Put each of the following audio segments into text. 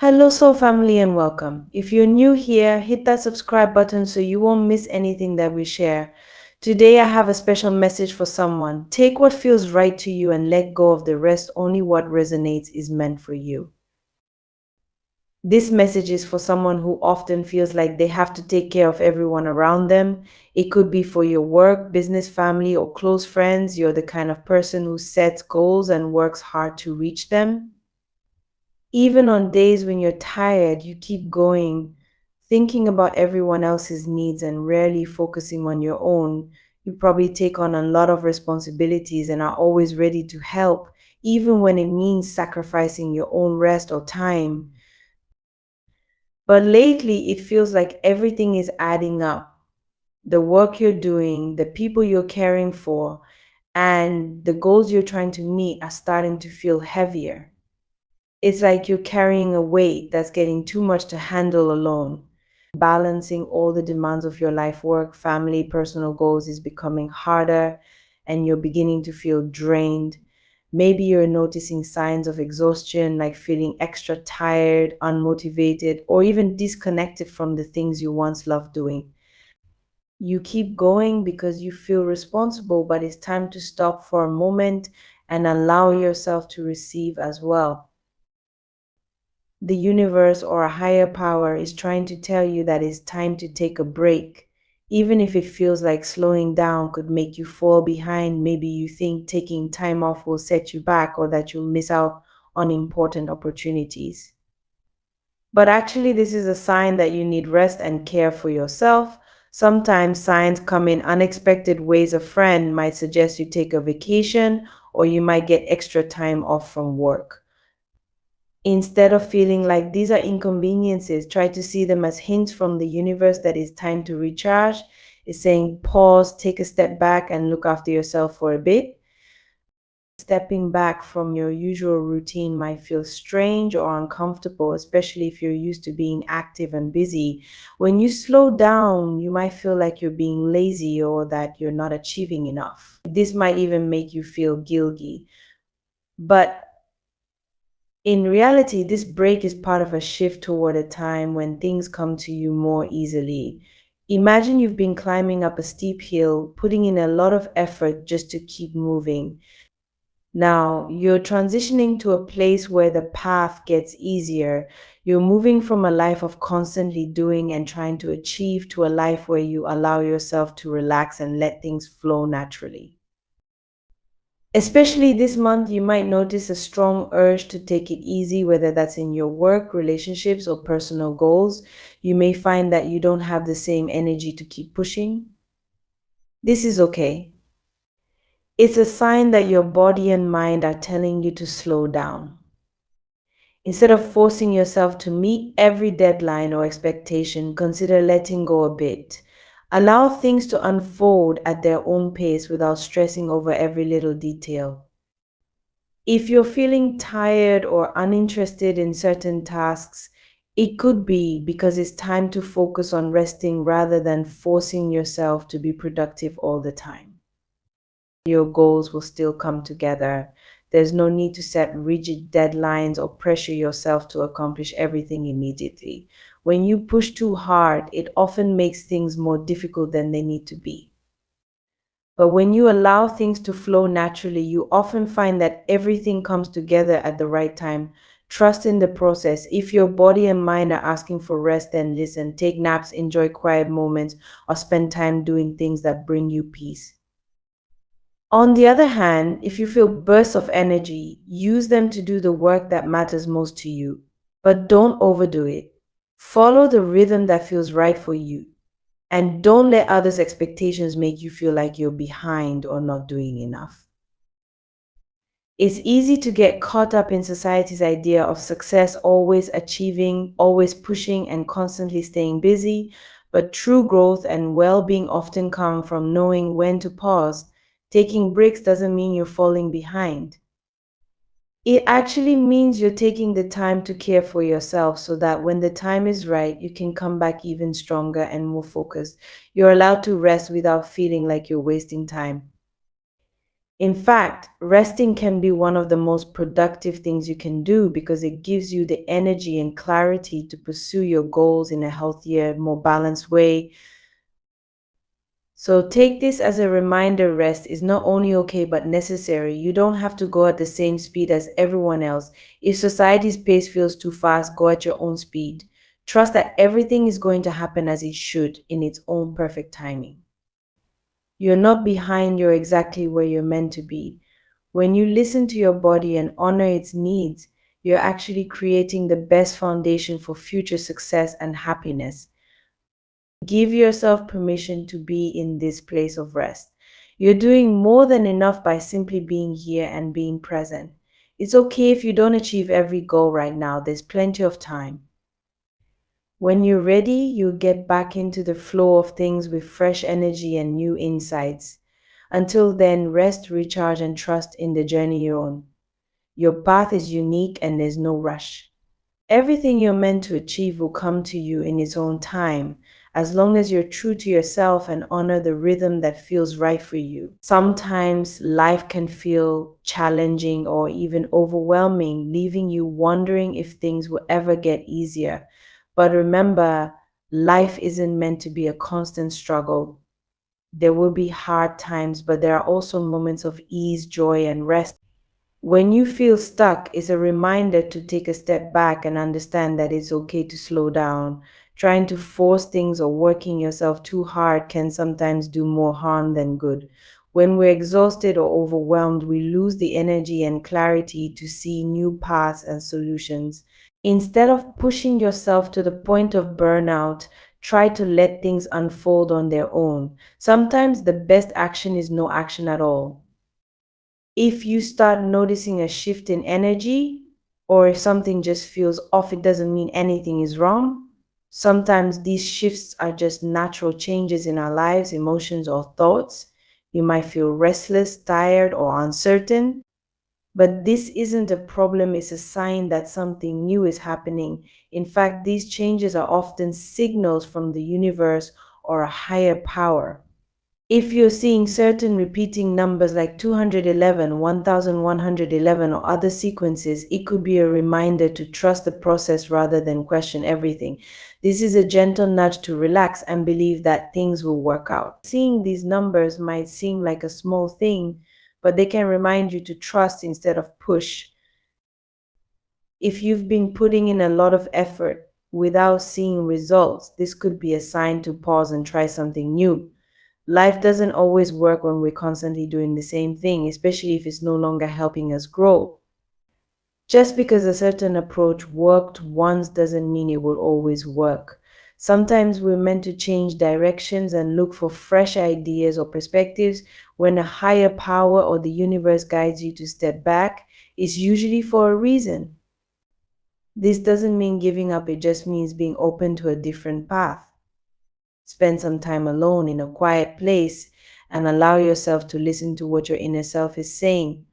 Hello, Soul Family, and welcome. If you're new here, hit that subscribe button so you won't miss anything that we share. Today, I have a special message for someone. Take what feels right to you and let go of the rest. Only what resonates is meant for you. This message is for someone who often feels like they have to take care of everyone around them. It could be for your work, business, family, or close friends. You're the kind of person who sets goals and works hard to reach them. Even on days when you're tired, you keep going, thinking about everyone else's needs and rarely focusing on your own. You probably take on a lot of responsibilities and are always ready to help, even when it means sacrificing your own rest or time. But lately, it feels like everything is adding up. The work you're doing, the people you're caring for, and the goals you're trying to meet are starting to feel heavier. It's like you're carrying a weight that's getting too much to handle alone. Balancing all the demands of your life, work, family, personal goals is becoming harder, and you're beginning to feel drained. Maybe you're noticing signs of exhaustion, like feeling extra tired, unmotivated, or even disconnected from the things you once loved doing. You keep going because you feel responsible, but it's time to stop for a moment and allow yourself to receive as well. The universe or a higher power is trying to tell you that it's time to take a break. Even if it feels like slowing down could make you fall behind, maybe you think taking time off will set you back or that you'll miss out on important opportunities. But actually, this is a sign that you need rest and care for yourself. Sometimes signs come in unexpected ways. A friend might suggest you take a vacation, or you might get extra time off from work. Instead of feeling like these are inconveniences, try to see them as hints from the universe that it's time to recharge. It's saying pause, take a step back, and look after yourself for a bit. Stepping back from your usual routine might feel strange or uncomfortable, especially if you're used to being active and busy. When you slow down, you might feel like you're being lazy or that you're not achieving enough. This might even make you feel guilty. But in reality, this break is part of a shift toward a time when things come to you more easily. Imagine you've been climbing up a steep hill, putting in a lot of effort just to keep moving. Now, you're transitioning to a place where the path gets easier. You're moving from a life of constantly doing and trying to achieve to a life where you allow yourself to relax and let things flow naturally. Especially this month, you might notice a strong urge to take it easy, whether that's in your work, relationships, or personal goals. You may find that you don't have the same energy to keep pushing. This is okay. It's a sign that your body and mind are telling you to slow down. Instead of forcing yourself to meet every deadline or expectation, consider letting go a bit. Allow things to unfold at their own pace without stressing over every little detail. If you're feeling tired or uninterested in certain tasks, it could be because it's time to focus on resting rather than forcing yourself to be productive all the time. Your goals will still come together. There's no need to set rigid deadlines or pressure yourself to accomplish everything immediately. When you push too hard, it often makes things more difficult than they need to be. But when you allow things to flow naturally, you often find that everything comes together at the right time. Trust in the process. If your body and mind are asking for rest, then listen. Take naps, enjoy quiet moments, or spend time doing things that bring you peace. On the other hand, if you feel bursts of energy, use them to do the work that matters most to you. But don't overdo it. Follow the rhythm that feels right for you. And don't let others' expectations make you feel like you're behind or not doing enough. It's easy to get caught up in society's idea of success, always achieving, always pushing, and constantly staying busy. But true growth and well being often come from knowing when to pause. Taking breaks doesn't mean you're falling behind. It actually means you're taking the time to care for yourself so that when the time is right, you can come back even stronger and more focused. You're allowed to rest without feeling like you're wasting time. In fact, resting can be one of the most productive things you can do because it gives you the energy and clarity to pursue your goals in a healthier, more balanced way. So take this as a reminder: rest is not only okay but necessary. You don't have to go at the same speed as everyone else. If society's pace feels too fast, go at your own speed. Trust that everything is going to happen as it should in its own perfect timing. You're not behind, you're exactly where you're meant to be. When you listen to your body and honor its needs, you're actually creating the best foundation for future success and happiness. Give yourself permission to be in this place of rest. You're doing more than enough by simply being here and being present. It's okay if you don't achieve every goal right now, there's plenty of time. When you're ready, you'll get back into the flow of things with fresh energy and new insights. Until then, rest, recharge, and trust in the journey you're on. Your path is unique and there's no rush. Everything you're meant to achieve will come to you in its own time, as long as you're true to yourself and honor the rhythm that feels right for you. Sometimes life can feel challenging or even overwhelming, leaving you wondering if things will ever get easier. But remember, life isn't meant to be a constant struggle. There will be hard times, but there are also moments of ease, joy, and rest. When you feel stuck, it's a reminder to take a step back and understand that it's okay to slow down. Trying to force things or working yourself too hard can sometimes do more harm than good. When we're exhausted or overwhelmed, we lose the energy and clarity to see new paths and solutions. Instead of pushing yourself to the point of burnout, try to let things unfold on their own. Sometimes the best action is no action at all. If you start noticing a shift in energy, or if something just feels off, it doesn't mean anything is wrong. Sometimes these shifts are just natural changes in our lives, emotions, or thoughts. You might feel restless, tired, or uncertain, but this isn't a problem, it's a sign that something new is happening. In fact, these changes are often signals from the universe or a higher power. If you're seeing certain repeating numbers like 211, 1111, or other sequences, it could be a reminder to trust the process rather than question everything. This is a gentle nudge to relax and believe that things will work out. Seeing these numbers might seem like a small thing, but they can remind you to trust instead of push. If you've been putting in a lot of effort without seeing results, this could be a sign to pause and try something new. Life doesn't always work when we're constantly doing the same thing, especially if it's no longer helping us grow. Just because a certain approach worked once doesn't mean it will always work. Sometimes we're meant to change directions and look for fresh ideas or perspectives. When a higher power or the universe guides you to step back, it's usually for a reason. This doesn't mean giving up, it just means being open to a different path. Spend some time alone in a quiet place and allow yourself to listen to what your inner self is saying.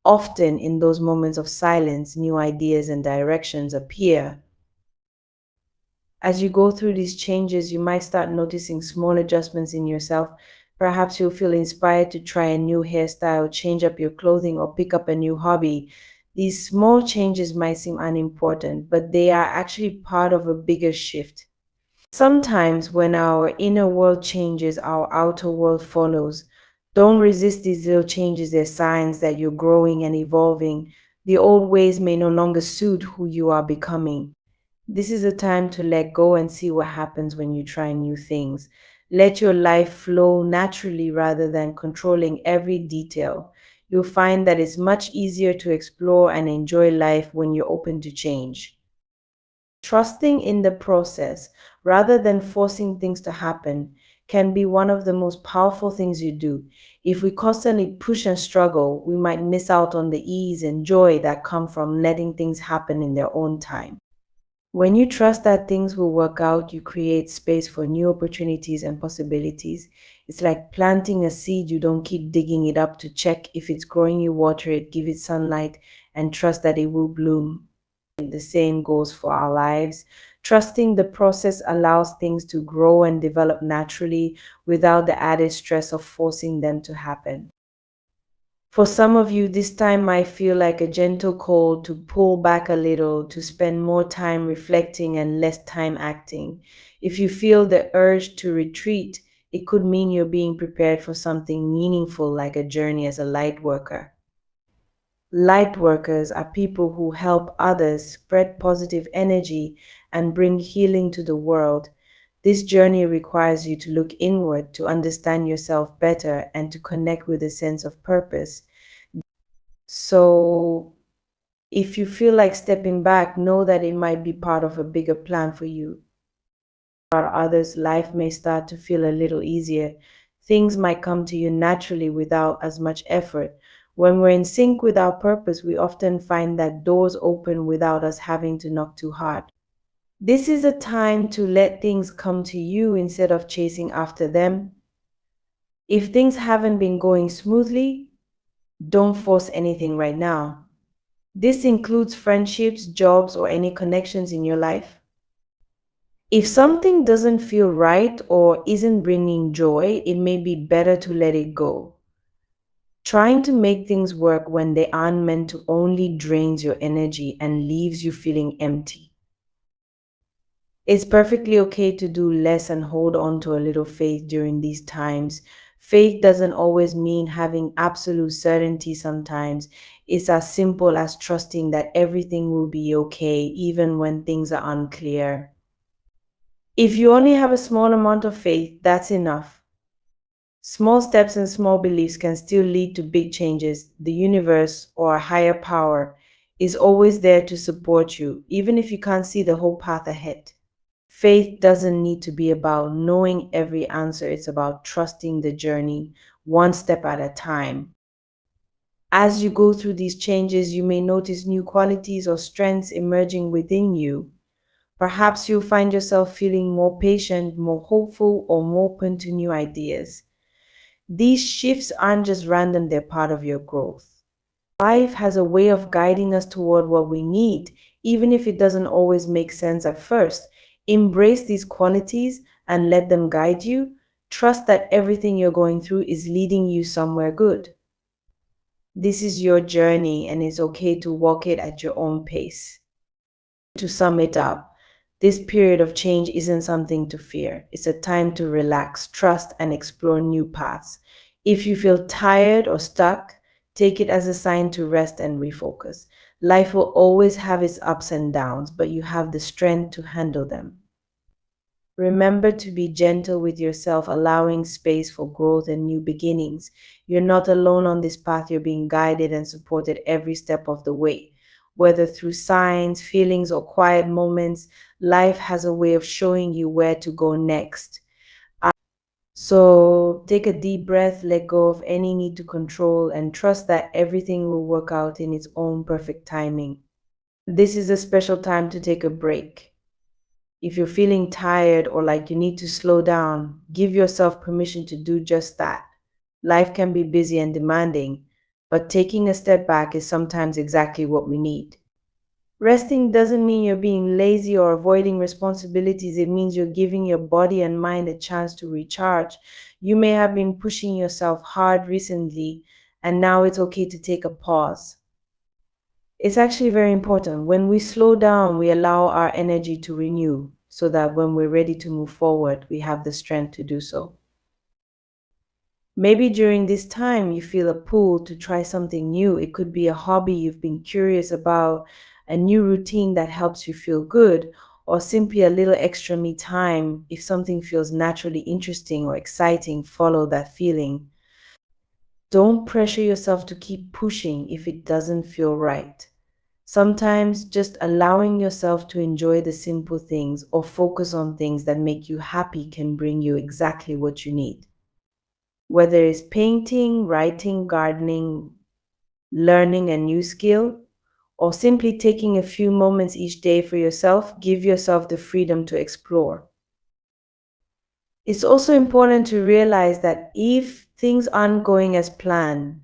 Often, in those moments of silence, new ideas and directions appear. As you go through these changes, you might start noticing small adjustments in yourself. Perhaps you'll feel inspired to try a new hairstyle, change up your clothing, or pick up a new hobby. These small changes might seem unimportant, but they are actually part of a bigger shift. Sometimes, when our inner world changes, our outer world follows. Don't resist these little changes, they're signs that you're growing and evolving. The old ways may no longer suit who you are becoming. This is a time to let go and see what happens when you try new things. Let your life flow naturally rather than controlling every detail. You'll find that it's much easier to explore and enjoy life when you're open to change. Trusting in the process rather than forcing things to happen can be one of the most powerful things you do. If we constantly push and struggle, we might miss out on the ease and joy that come from letting things happen in their own time. When you trust that things will work out, you create space for new opportunities and possibilities. It's like planting a seed, you don't keep digging it up to check if it's growing, you water it, give it sunlight, and trust that it will bloom. The same goes for our lives. Trusting the process allows things to grow and develop naturally without the added stress of forcing them to happen. For some of you, this time might feel like a gentle call to pull back a little, to spend more time reflecting and less time acting. If you feel the urge to retreat, it could mean you're being prepared for something meaningful like a journey as a light worker. Light workers are people who help others, spread positive energy, and bring healing to the world. This journey requires you to look inward, to understand yourself better, and to connect with a sense of purpose. So, if you feel like stepping back, know that it might be part of a bigger plan for you. For others, life may start to feel a little easier. Things might come to you naturally without as much effort. When we're in sync with our purpose, we often find that doors open without us having to knock too hard. This is a time to let things come to you instead of chasing after them. If things haven't been going smoothly, don't force anything right now. This includes friendships, jobs, or any connections in your life. If something doesn't feel right or isn't bringing joy, it may be better to let it go. Trying to make things work when they aren't meant to only drains your energy and leaves you feeling empty. It's perfectly okay to do less and hold on to a little faith during these times. Faith doesn't always mean having absolute certainty sometimes. It's as simple as trusting that everything will be okay even when things are unclear. If you only have a small amount of faith, that's enough. Small steps and small beliefs can still lead to big changes. The universe or a higher power is always there to support you, even if you can't see the whole path ahead. Faith doesn't need to be about knowing every answer, it's about trusting the journey one step at a time. As you go through these changes, you may notice new qualities or strengths emerging within you. Perhaps you'll find yourself feeling more patient, more hopeful, or more open to new ideas. These shifts aren't just random, they're part of your growth. Life has a way of guiding us toward what we need, even if it doesn't always make sense at first. Embrace these qualities and let them guide you. Trust that everything you're going through is leading you somewhere good. This is your journey, and it's okay to walk it at your own pace. To sum it up, this period of change isn't something to fear. It's a time to relax, trust, and explore new paths. If you feel tired or stuck, take it as a sign to rest and refocus. Life will always have its ups and downs, but you have the strength to handle them. Remember to be gentle with yourself, allowing space for growth and new beginnings. You're not alone on this path, you're being guided and supported every step of the way. Whether through signs, feelings, or quiet moments, life has a way of showing you where to go next. So take a deep breath, let go of any need to control, and trust that everything will work out in its own perfect timing. This is a special time to take a break. If you're feeling tired or like you need to slow down, give yourself permission to do just that. Life can be busy and demanding, but taking a step back is sometimes exactly what we need. Resting doesn't mean you're being lazy or avoiding responsibilities. It means you're giving your body and mind a chance to recharge. You may have been pushing yourself hard recently, and now it's okay to take a pause. It's actually very important. When we slow down, we allow our energy to renew so that when we're ready to move forward, we have the strength to do so. Maybe during this time you feel a pull to try something new. It could be a hobby you've been curious about, a new routine that helps you feel good, or simply a little extra me time. If something feels naturally interesting or exciting, follow that feeling. Don't pressure yourself to keep pushing if it doesn't feel right. Sometimes just allowing yourself to enjoy the simple things or focus on things that make you happy can bring you exactly what you need. Whether it's painting, writing, gardening, learning a new skill, or simply taking a few moments each day for yourself, give yourself the freedom to explore. It's also important to realize that if things aren't going as planned,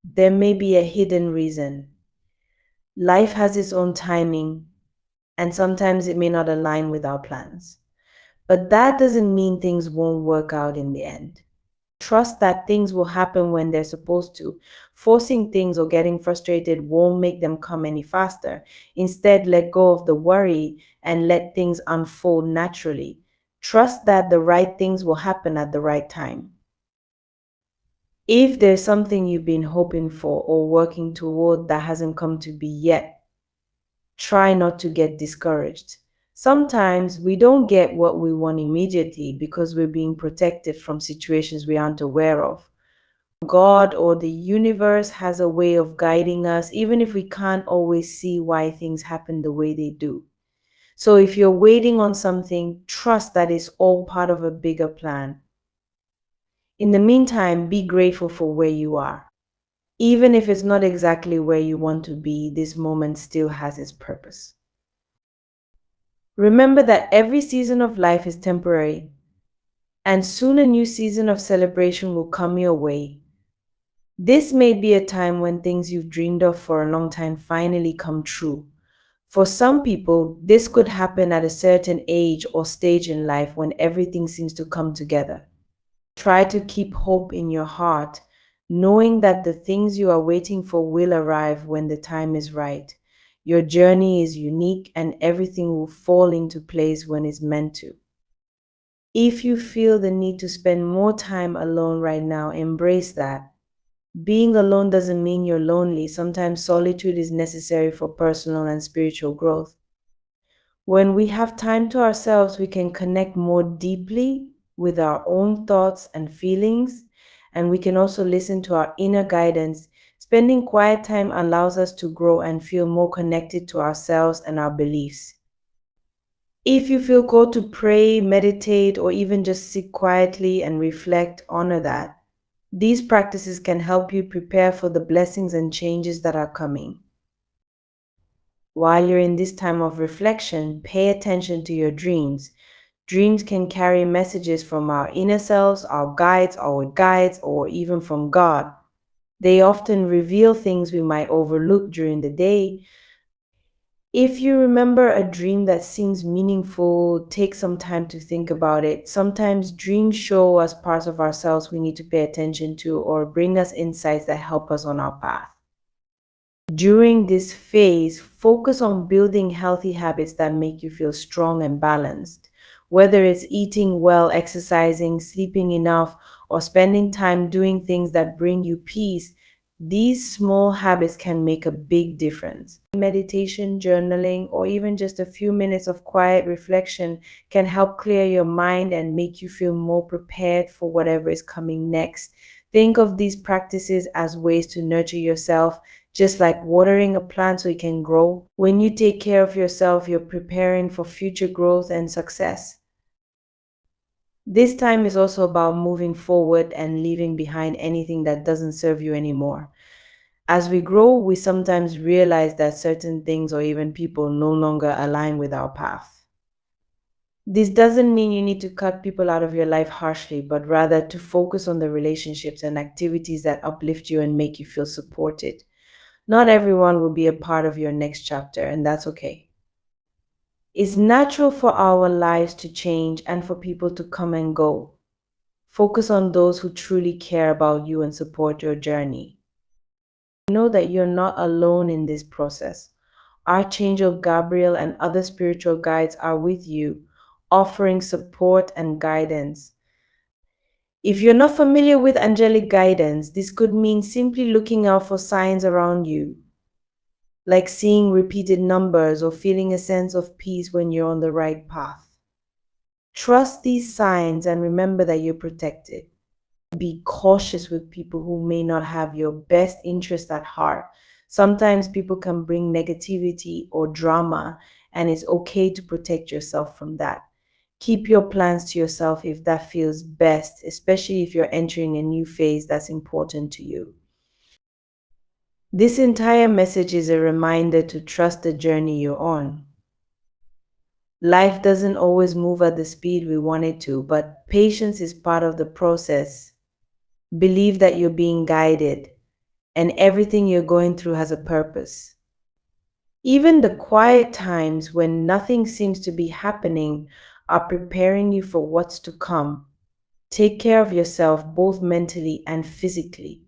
there may be a hidden reason. Life has its own timing, and sometimes it may not align with our plans. But that doesn't mean things won't work out in the end. Trust that things will happen when they're supposed to. Forcing things or getting frustrated won't make them come any faster. Instead, let go of the worry and let things unfold naturally. Trust that the right things will happen at the right time. If there's something you've been hoping for or working toward that hasn't come to be yet, try not to get discouraged. Sometimes we don't get what we want immediately because we're being protected from situations we aren't aware of. God or the universe has a way of guiding us, even if we can't always see why things happen the way they do. So if you're waiting on something, trust that it's all part of a bigger plan. In the meantime, be grateful for where you are. Even if it's not exactly where you want to be, this moment still has its purpose. Remember that every season of life is temporary, and soon a new season of celebration will come your way. This may be a time when things you've dreamed of for a long time finally come true. For some people, this could happen at a certain age or stage in life when everything seems to come together. Try to keep hope in your heart, knowing that the things you are waiting for will arrive when the time is right. Your journey is unique and everything will fall into place when it's meant to. If you feel the need to spend more time alone right now, embrace that. Being alone doesn't mean you're lonely. Sometimes solitude is necessary for personal and spiritual growth. When we have time to ourselves, we can connect more deeply with our own thoughts and feelings, and we can also listen to our inner guidance. Spending quiet time allows us to grow and feel more connected to ourselves and our beliefs. If you feel called to pray, meditate, or even just sit quietly and reflect, honor that. These practices can help you prepare for the blessings and changes that are coming. While you're in this time of reflection, pay attention to your dreams. Dreams can carry messages from our inner selves, our guides, or even from God. They often reveal things we might overlook during the day. If you remember a dream that seems meaningful, take some time to think about it. Sometimes dreams show us parts of ourselves we need to pay attention to or bring us insights that help us on our path. During this phase, focus on building healthy habits that make you feel strong and balanced. Whether it's eating well, exercising, sleeping enough, or spending time doing things that bring you peace, these small habits can make a big difference. Meditation, journaling, or even just a few minutes of quiet reflection can help clear your mind and make you feel more prepared for whatever is coming next. Think of these practices as ways to nurture yourself, just like watering a plant so it can grow. When you take care of yourself, you're preparing for future growth and success. This time is also about moving forward and leaving behind anything that doesn't serve you anymore. As we grow, we sometimes realize that certain things or even people no longer align with our path. This doesn't mean you need to cut people out of your life harshly, but rather to focus on the relationships and activities that uplift you and make you feel supported. Not everyone will be a part of your next chapter, and that's okay. It's natural for our lives to change and for people to come and go. Focus on those who truly care about you and support your journey. Know that you're not alone in this process. Archangel Gabriel and other spiritual guides are with you, offering support and guidance. If you're not familiar with angelic guidance, this could mean simply looking out for signs around you, like seeing repeated numbers or feeling a sense of peace when you're on the right path. Trust these signs and remember that you're protected. Be cautious with people who may not have your best interest at heart. Sometimes people can bring negativity or drama, and it's okay to protect yourself from that. Keep your plans to yourself if that feels best, especially if you're entering a new phase that's important to you. This entire message is a reminder to trust the journey you're on. Life doesn't always move at the speed we want it to, but patience is part of the process. Believe that you're being guided and everything you're going through has a purpose. Even the quiet times when nothing seems to be happening are preparing you for what's to come. Take care of yourself both mentally and physically.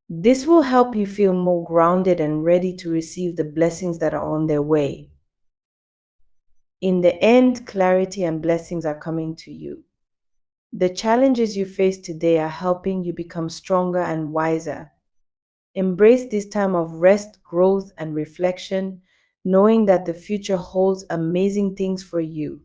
This will help you feel more grounded and ready to receive the blessings that are on their way. In the end, clarity and blessings are coming to you. The challenges you face today are helping you become stronger and wiser. Embrace this time of rest, growth, and reflection, knowing that the future holds amazing things for you.